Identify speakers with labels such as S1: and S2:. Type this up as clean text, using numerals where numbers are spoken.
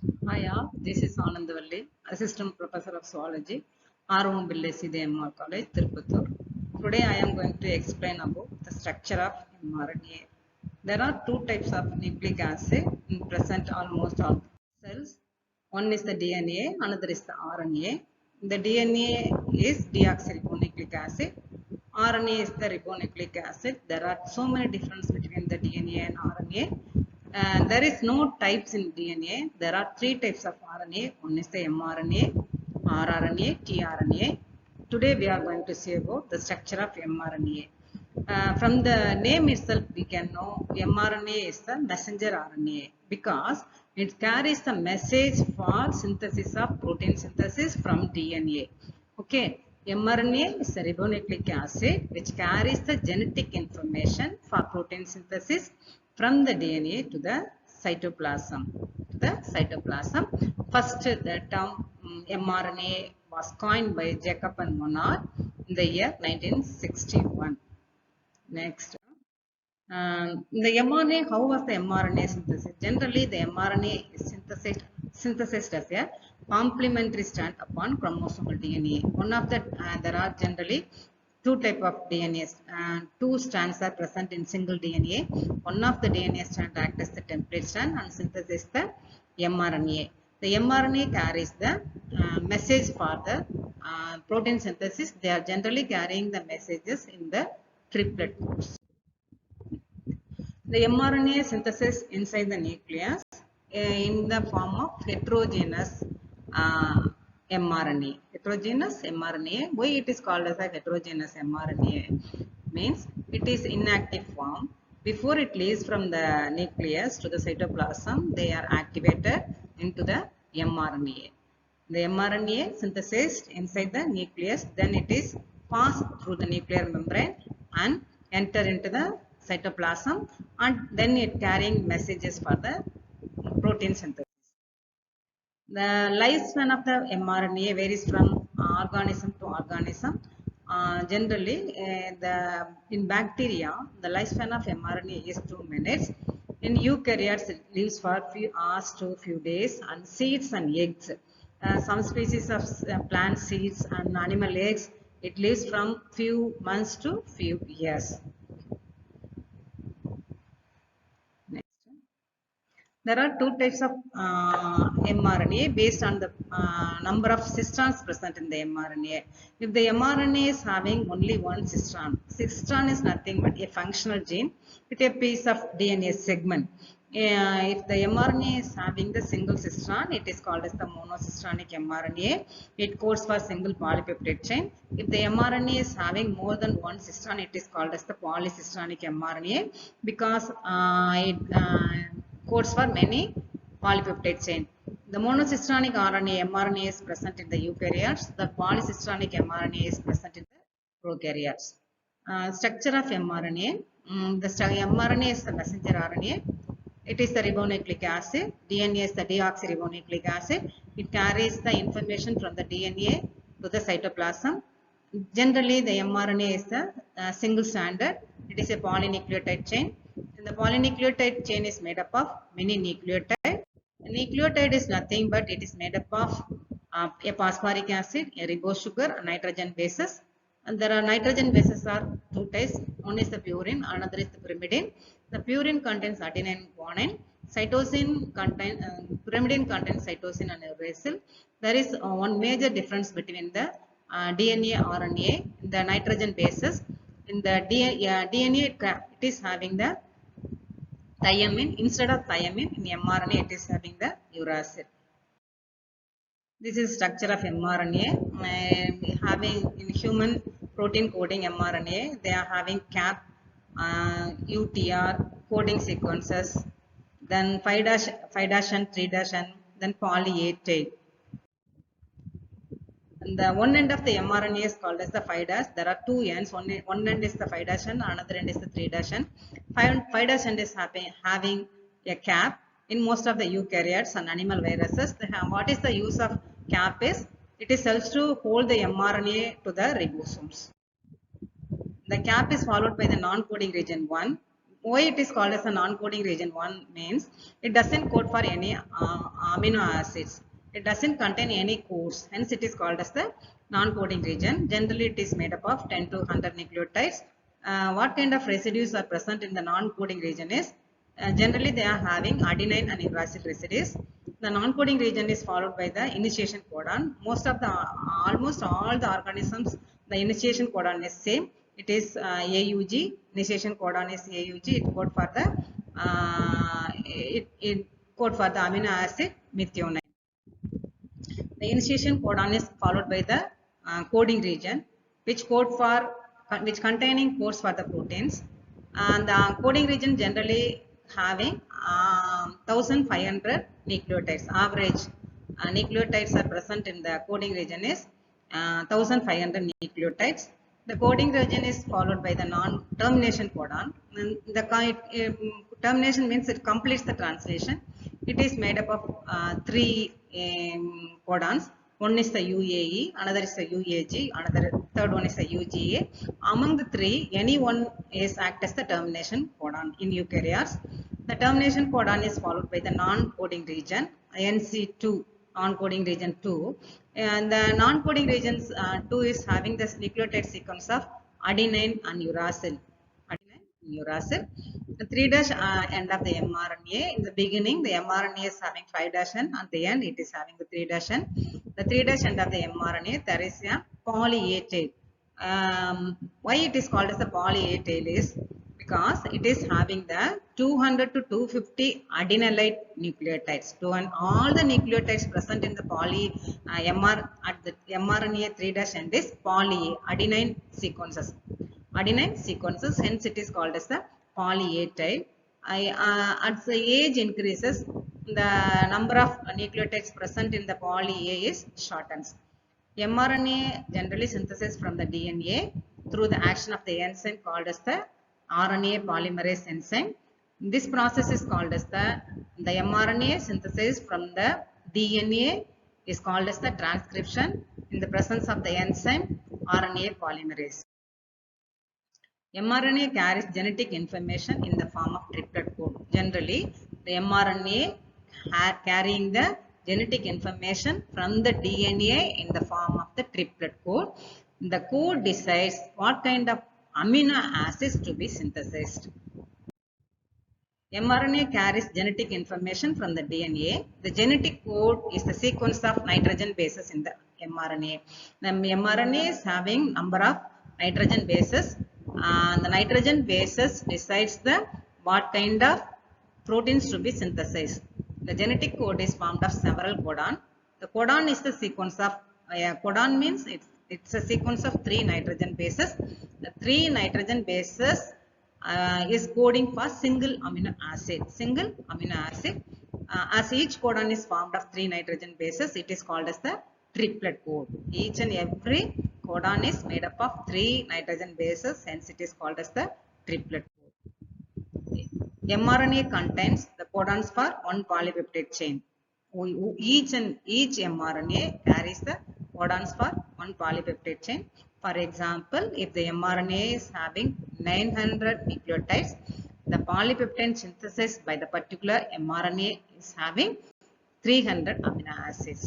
S1: Hi all, this is Anandavalli, Assistant Professor of Zoology, R.O. Billesi MR College, Tirupattur. Today I am going to explain about the structure of mRNA. There are two types of nucleic acid present almost all cells. One is the DNA, another is the RNA. The DNA is deoxyribonucleic acid. RNA is the ribonucleic acid. There are so many differences between the DNA and RNA. There is no types in DNA. There are three types of RNA. One is the mRNA, rRNA, tRNA. Today we are going to see about the structure of mRNA. From the name itself, we can know mRNA is the messenger RNA because it carries the message for synthesis of protein synthesis from DNA. Okay, mRNA is a ribonucleic acid which carries the genetic information for protein synthesis from the DNA to the cytoplasm. First, the term mRNA was coined by Jacob and Monod in the year 1961. Next. The mRNA, how was the mRNA synthesis? Generally, the mRNA is synthesized as a complementary strand upon chromosomal DNA. One of the, there are generally two type of DNAs. Two strands are present in single DNA. One of the DNA strand acts as the template strand and synthesizes the mRNA. The mRNA carries the message for the protein synthesis. They are generally carrying the messages in the triplet codes. The mRNA synthesis inside the nucleus in the form of heterogeneous mRNA. Heterogeneous mRNA. Why it is called as a heterogeneous mRNA? Means it is inactive form. Before it leaves from the nucleus to the cytoplasm, they are activated into the mRNA. The mRNA synthesized inside the nucleus, then it is passed through the nuclear membrane and enter into the cytoplasm, and then it carrying messages for the protein synthesis. The lifespan of the mRNA varies from organism to organism. Generally, in bacteria, the lifespan of mRNA is 2 minutes. In eukaryotes, it lives for few hours to few days, and seeds and eggs. Some species of plant seeds and animal eggs, it lives from few months to few years. There are two types of mRNA based on the number of cistrons present in the mRNA. If the mRNA is having only one cistron is nothing but a functional gene with a piece of DNA segment. If the mRNA is having the single cistron, it is called as the monocistronic mRNA. It codes for single polypeptide chain. If the mRNA is having more than one cistron, it is called as the polycistronic mRNA because it codes for many polypeptide chain. The monocistronic mRNA is present in the eukaryotes. The polycistronic mRNA is present in the prokaryotes. Structure of mRNA. The mRNA is the messenger RNA. It is the ribonucleic acid. DNA is the deoxyribonucleic acid. It carries the information from the DNA to the cytoplasm. Generally, the mRNA is the single stranded. It is a polynucleotide chain. And the polynucleotide chain is made up of many nucleotides. A nucleotide is nothing but it is made up of a phosphoric acid, a ribose sugar, and nitrogen bases. And there are nitrogen bases are two types. One is the purine, another is the pyrimidine. The purine contains adenine guanine. Cytosine contains pyrimidine contains cytosine and uracil. There is one major difference between the DNA, RNA, the nitrogen bases. In the DNA, it is having the thiamine. Instead of thiamine, in mRNA, it is having the uracil. This is structure of mRNA. Having in human protein coding mRNA, they are having cap, UTR, coding sequences, then 5' and 3' and then poly A tail. And the one end of the mRNA is called as the 5'. There are two ends. One end is the 5' and another end is the 3' end. 5' end is having a cap. In most of the eukaryotes and animal viruses, what is the use of cap is it is helps to hold the mRNA to the ribosomes. The cap is followed by the non-coding region 1. Why it is called as a non-coding region 1 means it doesn't code for any amino acids. It doesn't contain any codes, hence it is called as the non-coding region. Generally, it is made up of 10 to 100 nucleotides. What kind of residues are present in the non-coding region is generally they are having adenine and uracil residues. The non-coding region is followed by the initiation codon. Almost all the organisms, the initiation codon is same. It is AUG. Initiation codon is AUG. It code for the it code for the amino acid methionine. The initiation codon is followed by the coding region, which containing codes for the proteins. And the coding region generally having 1500 nucleotides. Average nucleotides are present in the coding region is 1500 nucleotides. The coding region is followed by the non-termination codon. And the termination means it completes the translation. It is made up of three codons. One is the UAE, another is the UAG, third one is the UGA. Among the three, any one is act as the termination codon in eukaryotes. The termination codon is followed by the non-coding region, NC2, non-coding region 2. And the non-coding regions 2 is having this nucleotide sequence of adenine and uracil. Uracil. The 3' end of the mRNA. In the beginning, the mRNA is having 5' end. At the end, it is having the 3' end. The 3' end of the mRNA, there is a poly A tail. Why it is called as the poly A tail is because it is having the 200 to 250 adenylate nucleotides. All the nucleotides present in the at the mRNA 3' end is poly A, adenine sequences. Hence it is called as the poly A tail. As the age increases, the number of nucleotides present in the poly A is shortens. mRNA generally synthesized from the DNA through the action of the enzyme called as the RNA polymerase enzyme. This process is called as the mRNA synthesized from the DNA is called as the transcription in the presence of the enzyme RNA polymerase. mRNA carries genetic information in the form of triplet code. Generally, the mRNA carrying the genetic information from the DNA in the form of the triplet code. The code decides what kind of amino acids to be synthesized. mRNA carries genetic information from the DNA. The genetic code is the sequence of nitrogen bases in the mRNA. The mRNA is having number of nitrogen bases. The nitrogen bases decides what kind of proteins to be synthesized. The genetic code is formed of several codon. The codon is the sequence of codon means it's a sequence of 3 nitrogen bases. The 3 nitrogen bases is coding for single amino acid. As each codon is formed of 3 nitrogen bases, it is called as the triplet code. Each and every codon is made up of 3 nitrogen bases, hence it is called as the triplet code. mRNA contains the codons for one polypeptide chain. Each mRNA carries the codons for one polypeptide chain. For example, if the mRNA is having 900 nucleotides, the polypeptide synthesized by the particular mRNA is having 300 amino acids.